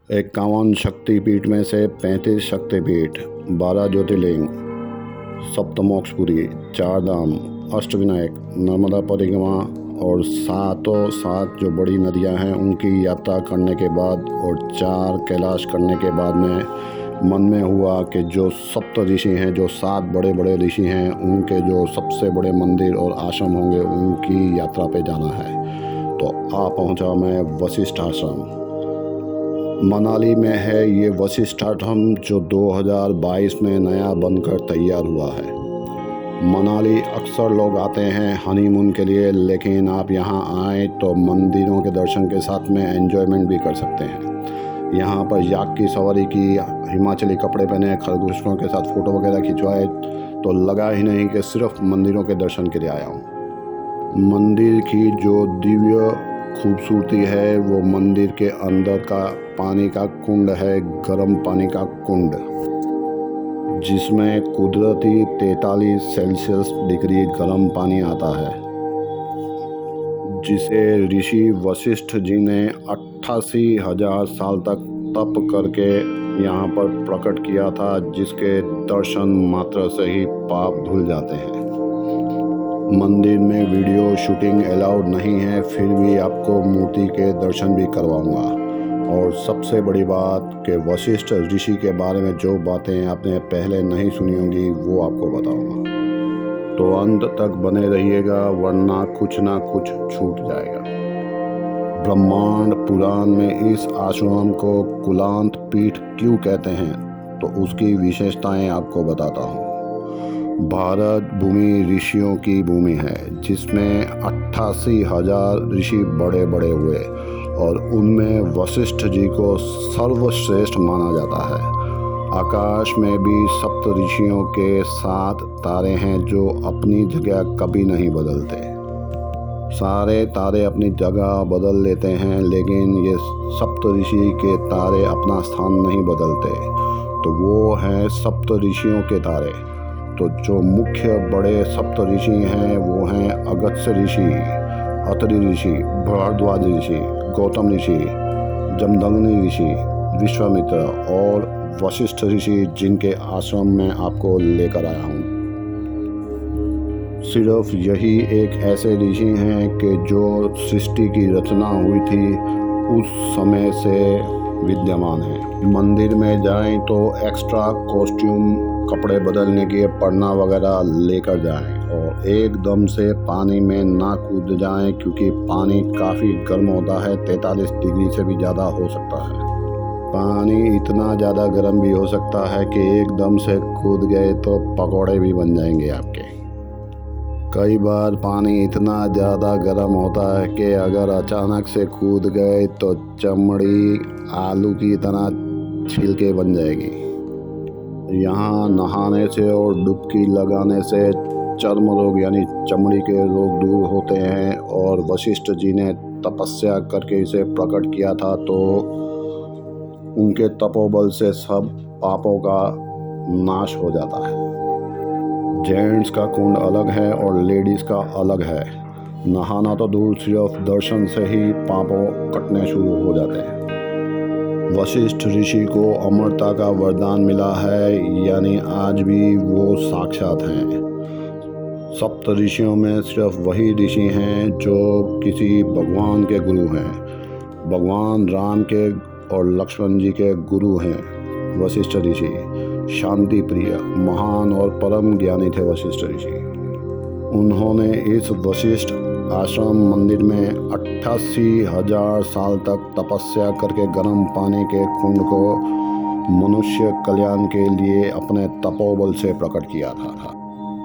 51 शक्तिपीठ में से 35 शक्तिपीठ, 12 ज्योतिर्लिंग, सप्तमोक्षपुरी, 4 धाम, अष्टविनायक, नर्मदा परिक्रमा और सातों सात जो बड़ी नदियां हैं उनकी यात्रा करने के बाद और 4 कैलाश करने के बाद में मन में हुआ कि जो सप्त ऋषि हैं, जो 7 बड़े बड़े ऋषि हैं, उनके जो सबसे बड़े मंदिर और आश्रम होंगे उनकी यात्रा पे जाना है। तो आ पहुंचा मैं वशिष्ठ आश्रम। मनाली में है ये वशिष्ठ आश्रम जो 2022 में नया बनकर तैयार हुआ है। मनाली अक्सर लोग आते हैं हनीमून के लिए, लेकिन आप यहाँ आए तो मंदिरों के दर्शन के साथ में एंजॉयमेंट भी कर सकते हैं। यहाँ पर याक की सवारी की, हिमाचली कपड़े पहने, खरगोशों के साथ फ़ोटो वगैरह खिंचवाए तो लगा ही नहीं कि सिर्फ मंदिरों के दर्शन के लिए आया हूँ। मंदिर की जो दिव्य खूबसूरती है वो मंदिर के अंदर का पानी का कुंड है, गर्म पानी का कुंड, जिसमें कुदरती 43 सेल्सियस डिग्री गर्म पानी आता है, जिसे ऋषि वशिष्ठ जी ने 88,000 साल तक तप करके यहाँ पर प्रकट किया था, जिसके दर्शन मात्र से ही पाप धुल जाते हैं। मंदिर में वीडियो शूटिंग अलाउड नहीं है, फिर भी आपको मूर्ति के दर्शन भी करवाऊंगा। और सबसे बड़ी बात कि वशिष्ठ ऋषि के बारे में जो बातें आपने पहले नहीं सुनी होंगी वो आपको बताऊंगा। तो अंत तक बने रहिएगा, वरना कुछ ना कुछ छूट जाएगा। ब्रह्मांड पुराण में इस आश्रम को कुलांत पीठ क्यों कहते हैं, तो उसकी विशेषताएं आपको बताता हूँ। भारत भूमि ऋषियों की भूमि है, जिसमें 88,000 ऋषि बड़े बड़े हुए और उनमें वशिष्ठ जी को सर्वश्रेष्ठ माना जाता है। आकाश में भी सप्त ऋषियों के 7 तारे हैं जो अपनी जगह कभी नहीं बदलते। सारे तारे अपनी जगह बदल लेते हैं, लेकिन ये सप्त ऋषि के तारे अपना स्थान नहीं बदलते। तो वो हैं सप्त ऋषियों के तारे। तो जो मुख्य बड़े सप्त ऋषि हैं वो हैं अगस्त्य ऋषि, अत्रि ऋषि, भारद्वाज ऋषि, गौतम ऋषि, जमदग्नि ऋषि, विश्वामित्र और वशिष्ठ ऋषि, जिनके आश्रम में आपको लेकर आया हूँ। सिर्फ यही एक ऐसे ऋषि हैं कि जो सृष्टि की रचना हुई थी उस समय से विद्यमान है। मंदिर में जाएं तो एक्स्ट्रा कॉस्ट्यूम, कपड़े बदलने के पन्ना वगैरह लेकर जाएं और एकदम से पानी में ना कूद जाएं, क्योंकि पानी काफ़ी गर्म होता है, 43 डिग्री से भी ज़्यादा हो सकता है। पानी इतना ज़्यादा गर्म भी हो सकता है कि एकदम से कूद गए तो पकौड़े भी बन जाएंगे आपके। कई बार पानी इतना ज़्यादा गर्म होता है कि अगर अचानक से कूद गए तो चमड़ी आलू की तरह छिलके बन जाएगी। यहाँ नहाने से और डुबकी लगाने से चर्म रोग यानी चमड़ी के रोग दूर होते हैं, और वशिष्ठ जी ने तपस्या करके इसे प्रकट किया था, तो उनके तपोबल से सब पापों का नाश हो जाता है। जेंट्स का कुंड अलग है और लेडीज़ का अलग है। नहाना तो दूर, सिर्फ दर्शन से ही पापों कटने शुरू हो जाते हैं। वशिष्ठ ऋषि को अमरता का वरदान मिला है, यानी आज भी वो साक्षात हैं। सप्त ऋषियों में सिर्फ वही ऋषि हैं जो किसी भगवान के गुरु हैं। भगवान राम के और लक्ष्मण जी के गुरु हैं वशिष्ठ ऋषि। शांति प्रिय, महान और परम ज्ञानी थे वशिष्ठ ऋषि। उन्होंने इस वशिष्ठ आश्रम मंदिर में 88,000 साल तक तपस्या करके गर्म पानी के कुंड को मनुष्य कल्याण के लिए अपने तपोबल से प्रकट किया था।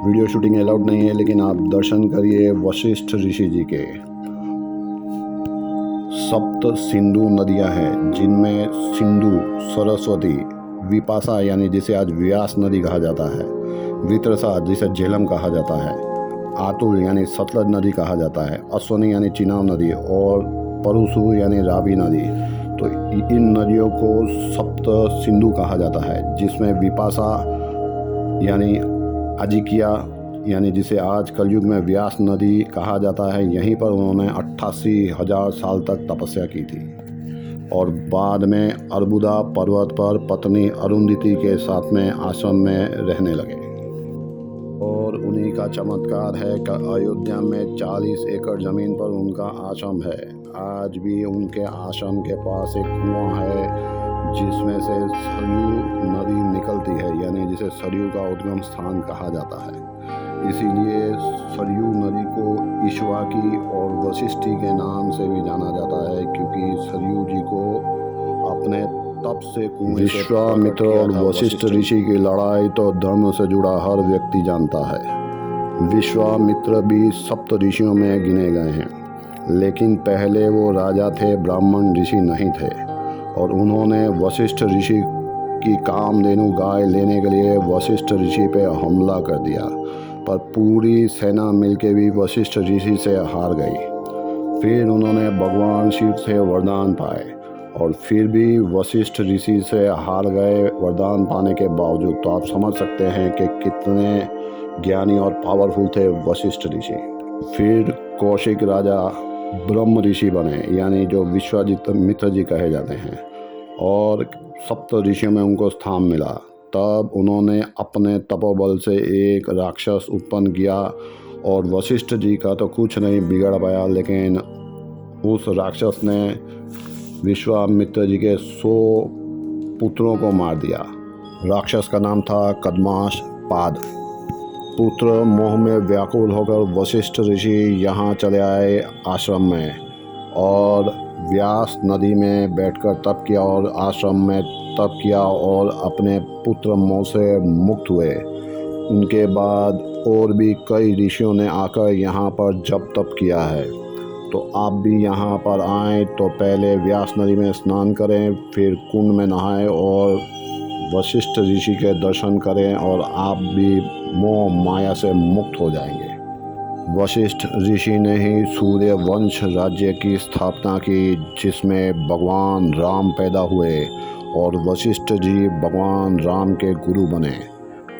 वीडियो शूटिंग अलाउड नहीं है, लेकिन आप दर्शन करिए वशिष्ठ ऋषि जी के। सप्त सिंधु नदियां हैं, जिनमें सिंधु, सरस्वती, विपाशा यानी जिसे आज व्यास नदी कहा जाता है, वितरसा जिसे झेलम कहा जाता है, आतुल यानी सतलज नदी कहा जाता है, अश्वनी यानी चिनाब नदी और परुसु यानी रावी नदी। तो इन नदियों को सप्त सिंधु कहा जाता है, जिसमें विपाशा यानी अजिकिया यानी जिसे आज कलयुग में व्यास नदी कहा जाता है, यहीं पर उन्होंने 88,000 साल तक तपस्या की थी। और बाद में अर्बुदा पर्वत पर पत्नी अरुंधति के साथ में आश्रम में रहने लगे। और उन्हीं का चमत्कार है कि अयोध्या में 40 एकड़ ज़मीन पर उनका आश्रम है। आज भी उनके आश्रम के पास एक कुआं है जिसमें से सरयू नदी निकलती है, यानी जिसे सरयू का उद्गम स्थान कहा जाता है। इसीलिए सरयू नदी को ईश्वाकी और वशिष्ठी के नाम से भी जाना जाता है, क्योंकि सरयू जी को अपने तप से विश्वामित्र और वशिष्ठ ऋषि की लड़ाई तो धर्म से जुड़ा हर व्यक्ति जानता है। विश्वामित्र भी सप्त ऋषियों में गिने गए हैं, लेकिन पहले वो राजा थे, ब्राह्मण ऋषि नहीं थे। और उन्होंने वशिष्ठ ऋषि की कामधेनु गाय लेने के लिए वशिष्ठ ऋषि पे हमला कर दिया, पर पूरी सेना मिलके भी वशिष्ठ ऋषि से हार गई। फिर उन्होंने भगवान शिव से वरदान पाए और फिर भी वशिष्ठ ऋषि से हार गए वरदान पाने के बावजूद। तो आप समझ सकते हैं कि कितने ज्ञानी और पावरफुल थे वशिष्ठ ऋषि। फिर कौशिक राजा ब्रह्म ऋषि बने, यानी जो विश्वामित्र जी कहे जाते हैं, और सप्त ऋषियों में उनको स्थान मिला। तब उन्होंने अपने तपोबल से एक राक्षस उत्पन्न किया और वशिष्ठ जी का तो कुछ नहीं बिगड़ पाया, लेकिन उस राक्षस ने विश्वामित्र जी के 100 पुत्रों को मार दिया। राक्षस का नाम था कदमाश पाद। पुत्र मोह में व्याकुल होकर वशिष्ठ ऋषि यहाँ चले आए आश्रम में और व्यास नदी में बैठकर तप किया और आश्रम में तप किया और अपने पुत्र मोह से मुक्त हुए। उनके बाद और भी कई ऋषियों ने आकर यहाँ पर जप तप किया है। तो आप भी यहाँ पर आएँ तो पहले व्यास नदी में स्नान करें, फिर कुंड में नहाएं और वशिष्ठ ऋषि के दर्शन करें और आप भी मोह माया से मुक्त हो जाएंगे। वशिष्ठ ऋषि ने ही सूर्य वंश राज्य की स्थापना की, जिसमें भगवान राम पैदा हुए और वशिष्ठ जी भगवान राम के गुरु बने।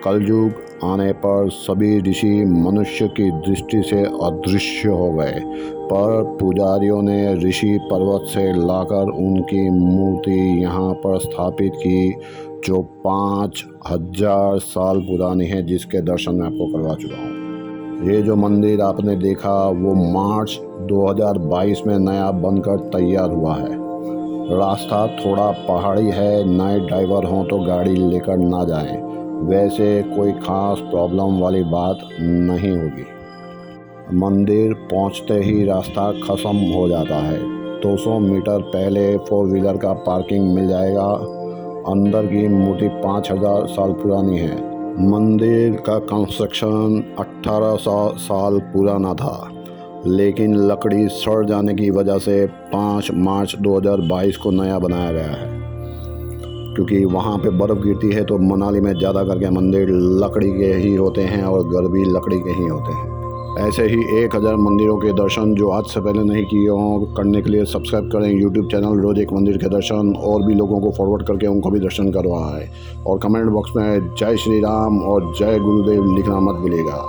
कलयुग आने पर सभी ऋषि मनुष्य की दृष्टि से अदृश्य हो गए, पर पुजारियों ने ऋषि पर्वत से लाकर उनकी मूर्ति यहाँ पर स्थापित की, जो 5000 साल पुरानी है, जिसके दर्शन मैं आपको करवा चुका हूँ। ये जो मंदिर आपने देखा वो मार्च 2022 में नया बनकर तैयार हुआ है। रास्ता थोड़ा पहाड़ी है, नए ड्राइवर हों तो गाड़ी लेकर ना जाएं। वैसे कोई ख़ास प्रॉब्लम वाली बात नहीं होगी। मंदिर पहुंचते ही रास्ता ख़त्म हो जाता है। 200 मीटर पहले 4 व्हीलर का पार्किंग मिल जाएगा। अंदर की मूर्ति 5000 साल पुरानी है। मंदिर का कंस्ट्रक्शन 1800 साल पुराना था, लेकिन लकड़ी सड़ जाने की वजह से 5 मार्च 2022 को नया बनाया गया है। क्योंकि वहाँ पे बर्फ़ गिरती है तो मनाली में ज़्यादा करके मंदिर लकड़ी के ही होते हैं और घर भी लकड़ी के ही होते हैं। ऐसे ही 1000 मंदिरों के दर्शन जो आज से पहले नहीं किए हों, करने के लिए सब्सक्राइब करें यूट्यूब चैनल रोज़ एक मंदिर के दर्शन, और भी लोगों को फॉरवर्ड करके उनको भी दर्शन करवाएं। और कमेंट बॉक्स में जय श्री राम और जय गुरुदेव लिखना मत भूलिएगा।